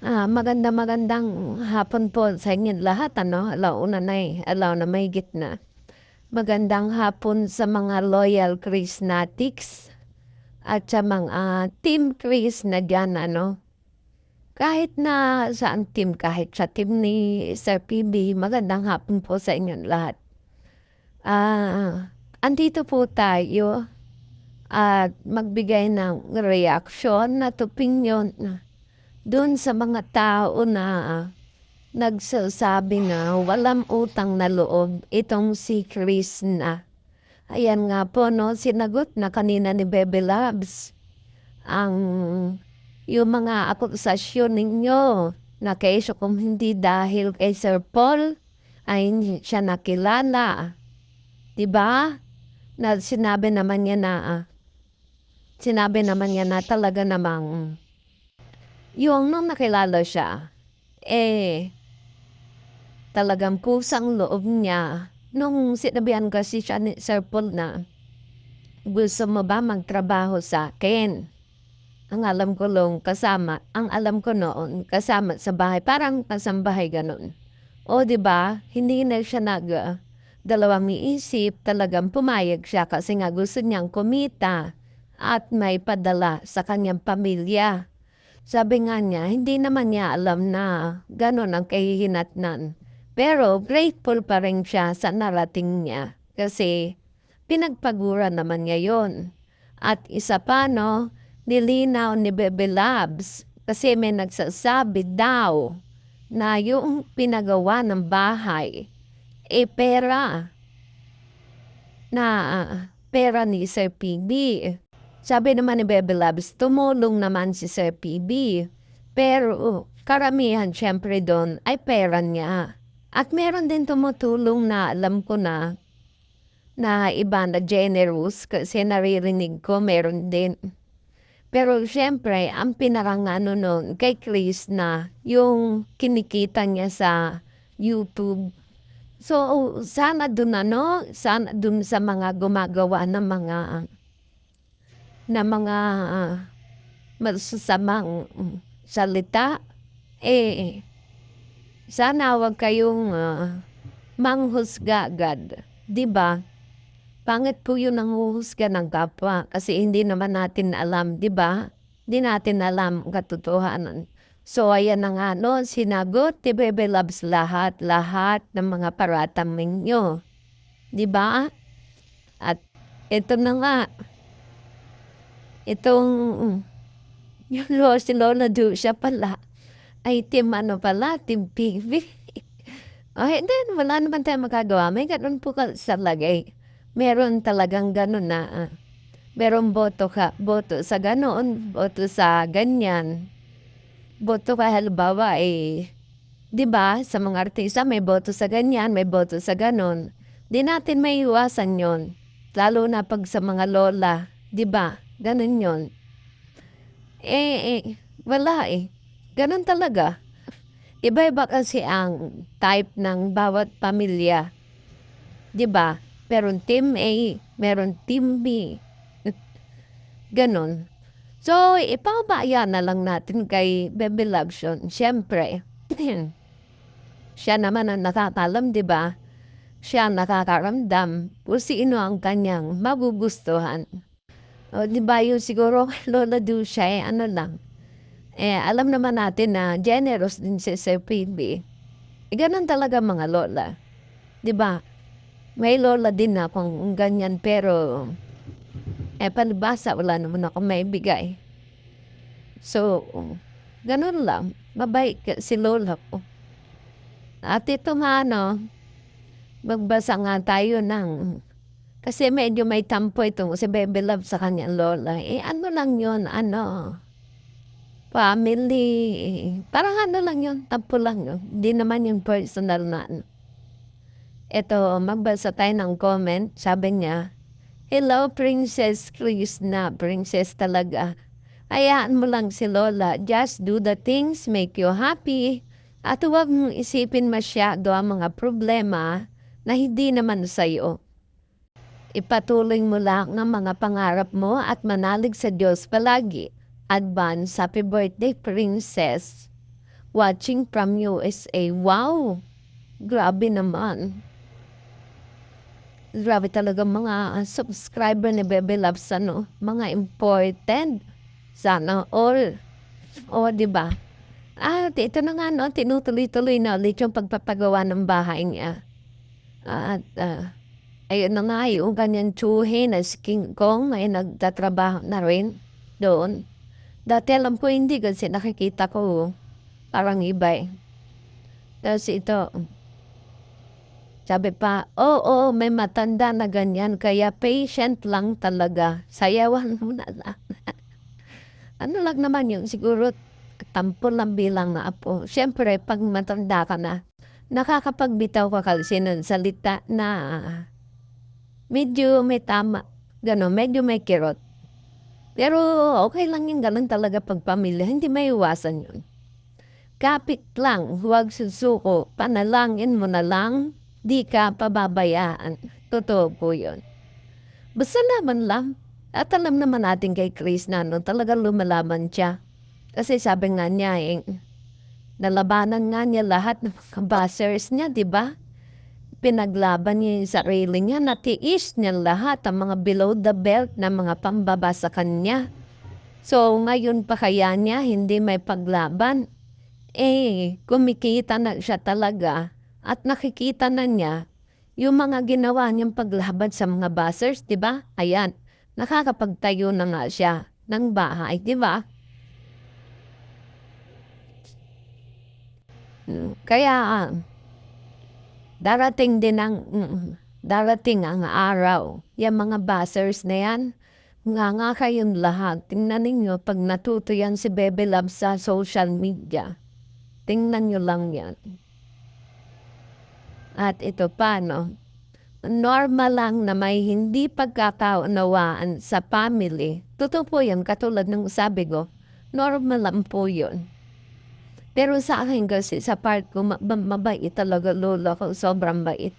Magandang hapon po sa inyong lahat ano, alauna na, alauna mahigit na. Magandang hapon sa mga loyal Chrisnatics at sa mga team Chris na diyan ano. Kahit na saan team, kahit sa team ni Sir PB, magandang hapon po sa inyong lahat. Andito po tayo at magbigay ng reaksyon at opinyon doon sa mga tao na nagsasabi na walang utang na loob itong si Chris na. Ayan nga po, no, sinagot na kanina ni Bebe Labs ang yung mga akusasyon ninyo na keso kung hindi dahil kay Sir Paul ay hindi siya nakilala. Diba? Na sinabi naman niya na talaga namang yung nung nakilala siya, talagang kusang loob niya. Nung sinabihan kasi siya ni Sir Paul na, gusto mo ba magtrabaho sa akin? Ang alam ko noon, kasama sa bahay, parang kasambahay ganun. O di ba hindi na siya dalawang iisip, talagang pumayag siya kasi nga gusto niyang kumita at may padala sa kanyang pamilya. Sabi nga niya, hindi naman niya alam na ganun ang kahihinatnan. Pero grateful pa rin siya sa narating niya kasi pinagpagura naman niya yon. At isa pa no, nilinaw ni Bebe Labs kasi may nagsasabi daw na yung pinagawa ng bahay pera na pera ni Sir PB. Sabi naman ni Bebe Labs, tumulong naman si Sir PB. Pero karamihan syempre doon ay pera niya. At meron din tumutulong na alam ko na iba na generous kasi naririnig ko meron din. Pero syempre, ang pinakangano nun kay Chris na yung kinikita niya sa YouTube. So, sana dun sa mga gumagawa ng mga masasamang salita, sana wag kayong manghusga agad. Diba? Pangit po yun ang huhusga ng kapwa kasi hindi naman natin alam, diba? Hindi natin alam ang katotohanan. So, ayan na nga, no, sinagot ni Bebe Labs lahat ng mga paratang ninyo. Diba? At ito na nga, itong yung si Lola siya pala ay team team PV. Ay, then wala naman tayong magagawa. May ganun po sa lagay. Meron talagang ganun na meron boto sa ganoon, boto sa ganyan. Boto ka halimbawa 'di ba, sa mga artista may boto sa ganyan, may boto sa ganon. Di natin maiiwasan 'yon. Lalo na pag sa mga lola, 'di ba? Ganun 'yon. Wala Ganun talaga. Iba-iba kasi ang type ng bawat pamilya. 'Di ba? Meron team A, meron team B. Ganon. So, ipabaya na lang natin kay Bebe Labs yun. Siyempre, siya naman ang nakakalam, 'di ba? Siya ang nakakaramdam kung sino ang kanyang magugustuhan. O, 'di ba yun siguro Lola Dusha ano lang. Alam naman natin na generous din si Sir PB. Ganun talaga mga lola. 'Di ba? May lola din na kung ganyan pero palibhasa wala naman ako maibigay. So, ganun lang. Mabait si lola ko. At ito nga magbasa nga tayo ng kasi medyo may tampo itong si Bebe Love sa kanyang lola. Ano lang yun, family. Parang ano lang yun, tampo lang yun. Hindi naman yung personal na Ito, magbasa tayo ng comment. Sabi niya, hello, Princess Chris na. Princess talaga. Hayaan mo lang si Lola. Just do the things make you happy. At huwag mong isipin masyado ang mga problema na hindi naman sa'yo. Ipatuloy mo lang ang mga pangarap mo at manalig sa Diyos palagi. Advance happy birthday, Princess. watching from USA. Wow! Grabe naman. Grabe talaga mga subscriber ni Bebe Loves, ano, mga important. Sana all. O, di ba? At ito na nga, no, tinutuloy-tuloy na ulit yung pagpapagawa ng bahay niya. At ayun na nga, yung kanyang tsuhin na si King Kong ay nagtatrabaho na rin doon. Dati alam ko hindi kasi nakikita ko parang iba eh. Tapos ito, sabi pa, oo, may matanda na ganyan, kaya patient lang talaga. Sayawan mo na lang. Ano lang naman yun, siguro tampol lang bilang na apo. Siyempre, pag matanda ka na, nakakapagbitaw ka kasi ng salita na medyo may tama. Gano'n, medyo may kirot. Pero okay lang yung ganun talaga pag pamilya. Hindi may iwasan yun. Kapit lang, huwag susuko. Panalangin mo na lang, di ka pababayaan. Totoo po yun. Basta laban lang. At alam naman natin kay Chris na no, talagang lumalaban siya. Kasi sabi nga niya, nalabanan nga niya lahat ng mga bashers niya, di ba? Pinaglaban niya yung sarili niya, natiis niya lahat ang mga below the belt na mga pambaba sa kanya. So ngayon pa kaya niya hindi may paglaban? Kumikita na siya talaga at nakikita na niya yung mga ginawa niyang paglaban sa mga bashers, di ba? Ayan, nakakapagtayo na nga siya ng bahay, di ba? Kaya darating ang araw, yung mga bashers na yan, nga kayong lahat. Tingnan ninyo pag natuto yan si Bebe Love sa social media. Tingnan nyo lang yan. At ito pa, no? Normal lang na may hindi pagkakaunawaan sa family. Totoo po yan, katulad ng sabi ko, normal lang po yun. Pero sa akin kasi, sa part ko, mabait talaga lola ko, sobrang bait.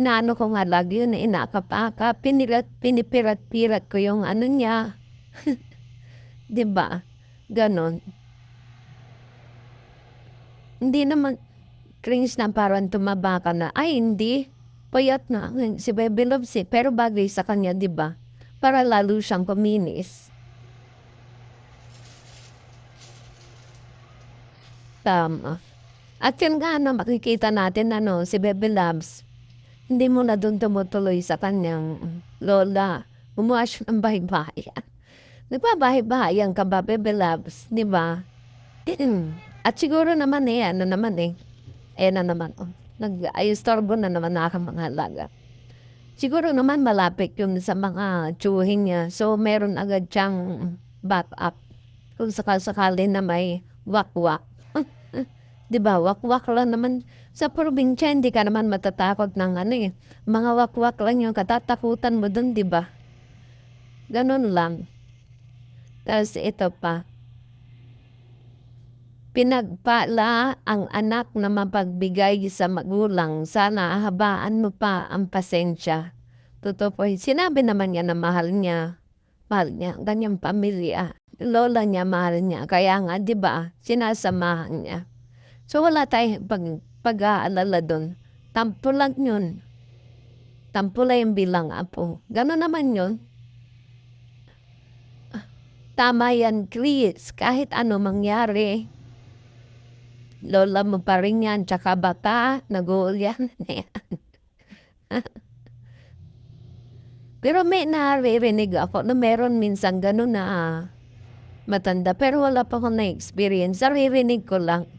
Inaano ko nga lagi yun, inakapaka, pinipirat-pirat ko yung ano niya. Diba? Ganon. Hindi naman, cringe na parang tumaba ka na. Ay, hindi. Payat na. Si Bebe Loves pero bagay sa kanya, diba? Para lalo siyang kuminis. Tama. At yun nga na makikita natin si Bebe Loves, hindi mo na doon tumutuloy sa kanyang lola. Gumawa siya ng bahay-bahayan. Nagbabahay-bahayan ka ba, Bebe Loves? Di ba? At siguro naman ano naman na naman, nag-ayostorbo na naman ako mga alaga. Siguro naman malapit yun sa mga tsuhin niya. So, meron agad siyang backup. Kung sakasakali na may wakwak. Diba, wakwak lang naman. Sa probinsya, hindi ka naman matatakot ng mga wakwak lang yung katatakutan mo dun, diba? Ganun lang. Tapos ito pa. Pinagpala ang anak na mapagbigay sa magulang. Sana habaan mo pa ang pasensya. Totoo po, sinabi naman niya na mahal niya. Mahal niya, ganyang pamilya. Lola niya, mahal niya. Kaya nga, diba, sinasamahan niya. So wala tayong pag-aalala doon. Tampo lang yun. Tampo lang yung bilang apo. Gano'n naman yun. Tama yan, Chris. Kahit ano mangyari, lola mo pa rin yan. Tsaka bata, nag-uulyan na yan. Pero may naririnig ako na meron minsan gano'n na matanda. Pero wala pa akong na-experience. Naririnig ko lang.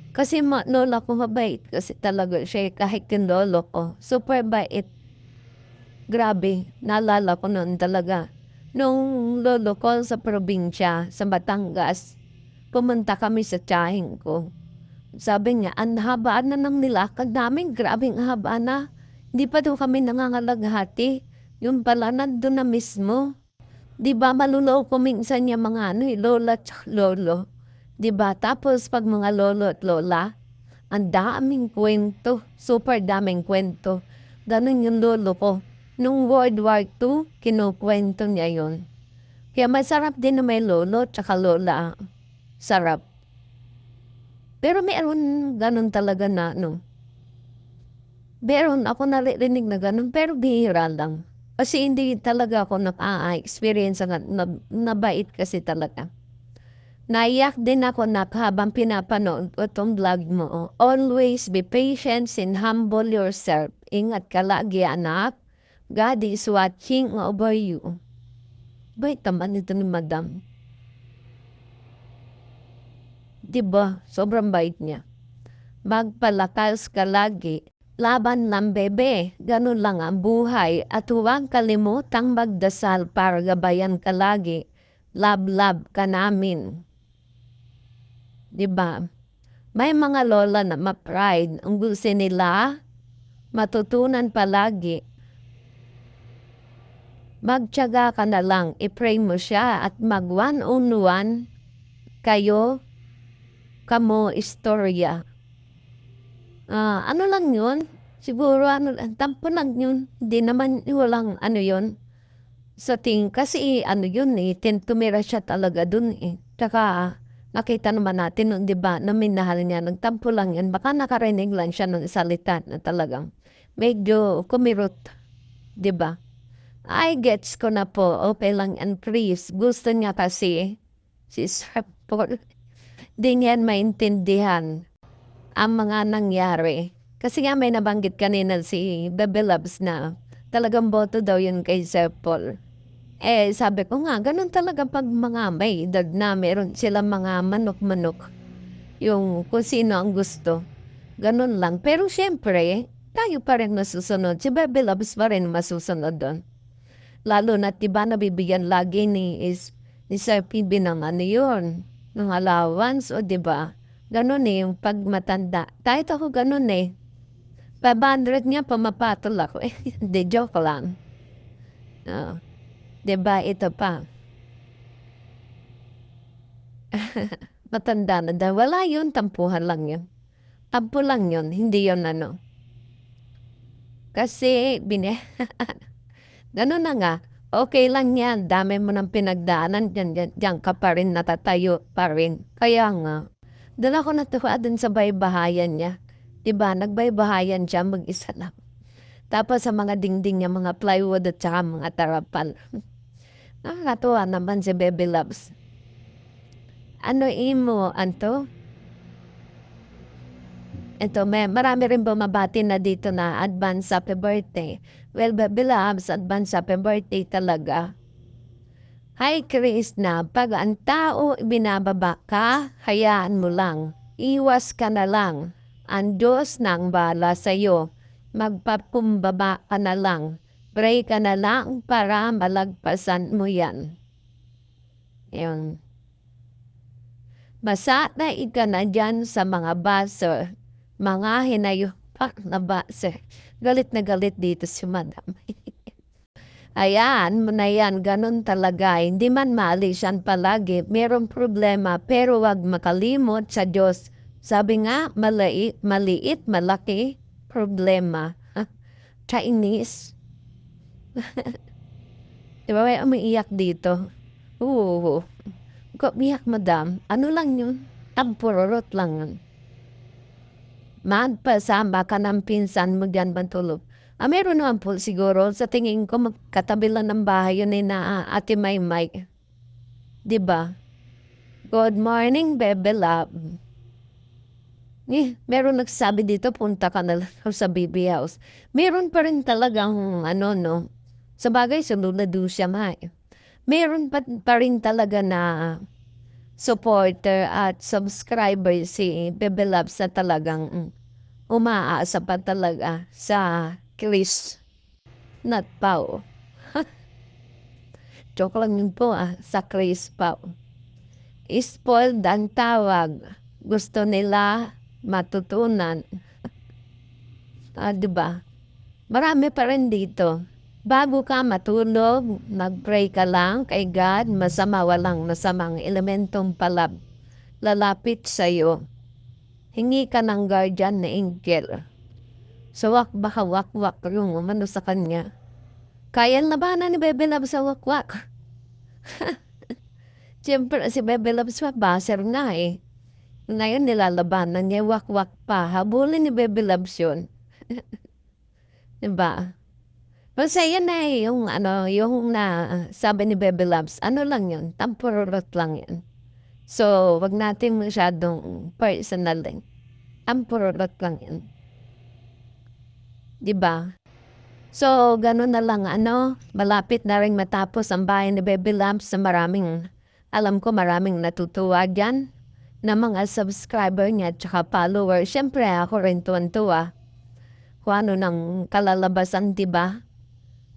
Kasi lola ko mabait. Kasi talaga siya kahit yung lolo ko. Super bait. Grabe. Naalala ko noon talaga. Nung lolo ko sa probinsya, sa Batangas, pumunta kami sa tiyahing ko. Sabi niya, ang habaan na ng nilakad namin. Grabing haba na. Hindi pa doon kami nangangalaghati. Yung pala nandun na mismo. Di ba malulaw ko minsan yung mga lola at lolo. Diba? Tapos pag mga lolo at lola, ang daming kwento. Super daming kwento. Ganun yung lolo ko. Nung World War II, kinukwento niya yun. Kaya masarap din na may lolo at lola. Sarap. Pero meron gano'n talaga na meron ako naririnig na gano'n pero bihira lang. Kasi hindi talaga ako experience na nabait kasi talaga. Naiyak din ako habang pinapanood ko 'tong vlog mo. Always be patient and humble yourself. Ingat ka lagi anak. God is watching over you. Bait naman ito ni madam. 'Di ba, sobrang bait niya. Magpalakas ka lagi. Laban lang bebe, ganun lang ang buhay at huwag kalimutang magdasal para gabayan ka lagi. Love ka namin. 'Di ba? May mga lola na ma-pride, ang gusto nila matutunan palagi. Magtiyaga ka na lang, i-pray mo siya at mag one-on-one kayo, kamo istorya. Ano lang yun, siguro tampo lang yun, hindi naman walang yun. Sa kasi yun tumira siya talaga dun Tsaka nakita naman natin nun 'di ba na minahal niya, nagtampo lang yun, baka nakarinig lang siya ng salita na talagang medyo kumirot, 'di ba? I gets ko na po, okey lang and please, gusto niya kasi si Sir Paul, 'di niya maintindihan ang mga nangyari. Kasi nga may nabanggit kanina si Bebe Loves na talagang boto daw yun kay Sir Paul. Sabi ko nga ganun talaga 'pag mga may edad na meron silang mga manok-manok, yung kung sino ang gusto, ganun lang. Pero siyempre tayo pa rin masusunod, si Bebe Loves pa rin masusunod dun. Lalo na't 'di ba nabibigyan lagi ni Sir PB ng yun, ng allowance o 'di ba? Gano'n, yung 'pag matanda. Kahit ako gano'n, 500 nga pumapatol ako, hindi joke lang. Oo, 'di ba ito pa, matanda na daw, wala yun, tampuhan lang yun. Tampo lang yun, hindi yun kasi gano'n na nga, okey lang yan, dami mo ng pinagdaanan, diyan ka pa rin natatayo pa rin. Kaya nga, do'n ako natuwa dun sa baybahayan niya. 'Di ba nagbaybahayan siya mag-isa lang. Tapos sa mga dingding niya mga plywood at saka mga tarapal. Nakakatuwa naman si Bebe Loves. Ano imo anto? Ito marami rin bumabati na dito na advance happy birthday. Well, Bebe Loves, advance happy birthday talaga. Hi Krishna, 'pag ang tao ibinababa ka, hayaan mo lang. Iwas ka na lang. Ang Diyos na ang bahala sa'yo. Magpakumbaba ka na lang. Pray ka na lang para malagpasan mo yan. Yun. Masanay ka na dyan sa mga buzzer. Mga hinayupak na buzzer. Galit na galit dito si madam. Ayan mo na yan, ganun talaga. Hindi man maalis yan palagi. Merong problema pero wag makalimot sa Diyos. Sabi nga, maliit, malaki, problema. Chinese. Diba may umiiyak dito? Oo. Kung umiyak madam, ano lang yun? Tampururot lang yun. Magpasama ka ng pinsan mo dyan bantulog. Meron naman po siguro, sa tingin ko magkatabi lang ng bahay yun na Ate Maymay. Diba? Good morning, Bebe Love. Meron nagsabi dito, punta ka na lang sa BB House. Meron pa rin talagang sabagay sululado siya meron pa rin talaga na supporter at subscriber si Bebe Loves na talagang umaasa pa talaga sa Chris not Pao. Joke lang yun po sa Chris Pao. Spoiled ang tawag. Gusto nila matutunan. Diba? Marami pa rin dito. Bago ka matulog, mag-pray ka lang kay God, walang masamang elementong lalapit sa'yo. Hingi ka ng guardian na angel. So baka wakwak yung sa kanya. Kaya na ba na ni Bebe Loves sa wakwak? Siyempre si Bebe Loves baser nga Ngayon nilalabanan niya, wakwak pa, habulin ni Bebe Loves yun. 'Di ba? Masaya na yung ano, yung sabi ni Bebe Loves, ano lang yun, tampururot lang yun. So, wag natin masyadong personalin. Tampururot lang yun, 'di ba? So, gano'n na lang ano, malapit na ring matapos ang bahay ni Bebe Loves sa alam ko maraming natutuwa diyan na mga subscriber niya at saka follower. Siyempre ako rin tuwang-tuwa kung ano ng kalalabasan, 'di ba?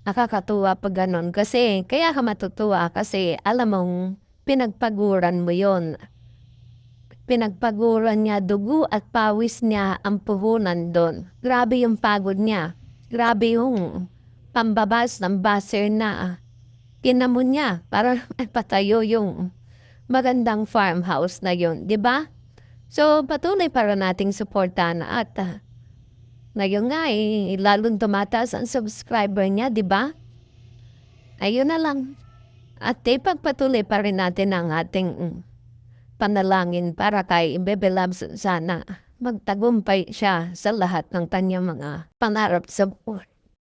Nakakatuwa 'pag gano'n kasi kaya ka matutuwa kasi alam mong pinagpaguran mo 'yon. Pinagpaguran niya, dugo at pawis niya ang puhunan do'n. Grabe yung pagod niya. Grabe yung pambabas ng baser na tinamon niya para patayo yung magandang farmhouse na yun, 'di ba? So, patuloy para nating suportahan at ngayon nga lalong tumataas ang subscriber niya, 'di ba? Ayun na lang. At ipagpatuloy pa rin natin ang ating panalangin para kay Bebe Loves sana magtagumpay siya sa lahat ng kanyang mga pangarap sa buhay.